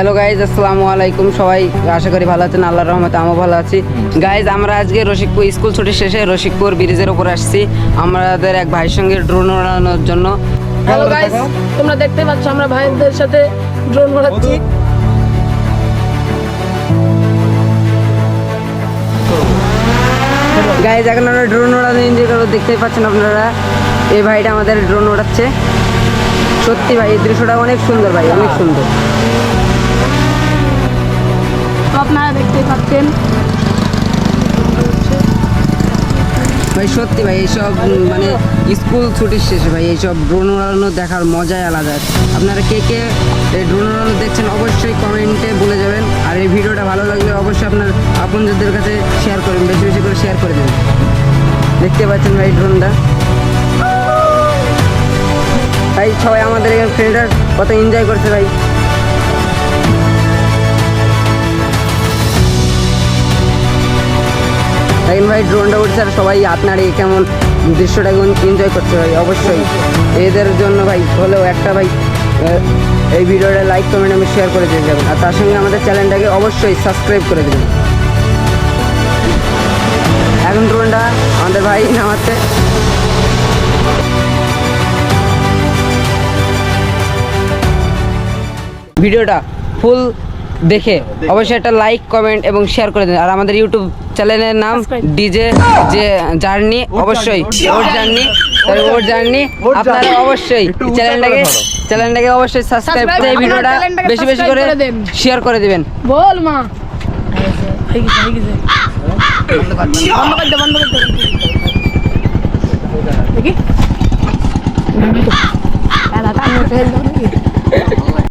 Hello guys, আসসালামু আলাইকুম। সবাই আশা করি ভালো আছেন, আল্লাহর রহমতে আমিও ভালো আছি। গাইজ, আমরা আজকে রসিকপুর স্কুল ছুটি শেষে রসিকপুর ব্রিজের উপর আসছি আমাদের এক ভাইয়ের সঙ্গে ড্রোন ওড়ানোর জন্য। হ্যালো গাইস, তোমরা দেখতে পাচ্ছ আমরা ভাইদের সাথে ড্রোন ওড়াচ্ছি। গাইজ, এখন আমরা ড্রোন ওড়ানো এনজয় করবো। দেখতেই পাচ্ছেন আপনারা, এই ভাইটা আমাদের ড্রোন ওড়াচ্ছে। সত্যি ভাই, এই দৃশ্যটা অনেক সুন্দর ভাই, অনেক সুন্দর। তো আপনারা দেখতেই পাচ্ছেন ভাই সত্যি ভাই, এইসব মানে স্কুল ছুটির শেষে ভাই এইসব ড্রোন উড়ানো দেখার মজাই আলাদা। আপনারা কে কে এই ড্রোন উড়ানো দেখছেন অবশ্যই কমেন্টে বলে যাবেন। আর এই ভিডিওটা ভালো লাগলে অবশ্যই আপনার আপনজনদের কাছে শেয়ার করবেন, বেশি বেশি করে শেয়ার করে দেবেন। দেখতে পাচ্ছেন ভাই ড্রোনটা। ভাই সবাই আমাদের এখানে ফ্রেন্ডরা কত এনজয় করছে ভাই। এখন ভাই ড্রোনটা উঠছে আর সবাই আপনার এই কেমন দৃশ্যটাকে এনজয় করছে ভাই। অবশ্যই এদের জন্য ভাই হলেও একটা ভাই এই ভিডিওটা লাইক কমেন্ট আমি শেয়ার করে দিয়ে যাবেন। আর তার সঙ্গে আমাদের চ্যানেলটাকে অবশ্যই সাবস্ক্রাইব করে দেবেন। এখন ড্রোনটা আমাদের ভাই নামাচ্ছে। ভিডিওটা ফুল দেখে অবশ্যই একটা লাইক কমেন্ট এবং শেয়ার করে দিন। আর আমাদের ইউটিউব চ্যানেলের নাম ডিজে যে জার্নি, অবশ্যই ওর জার্নি আপনারা অবশ্যই চ্যানেলটাকে অবশ্যই সাবস্ক্রাইব করে এই ভিডিওটা বেশি বেশি করে শেয়ার করে দিবেন। বল মা বন্ধ করতে দেখি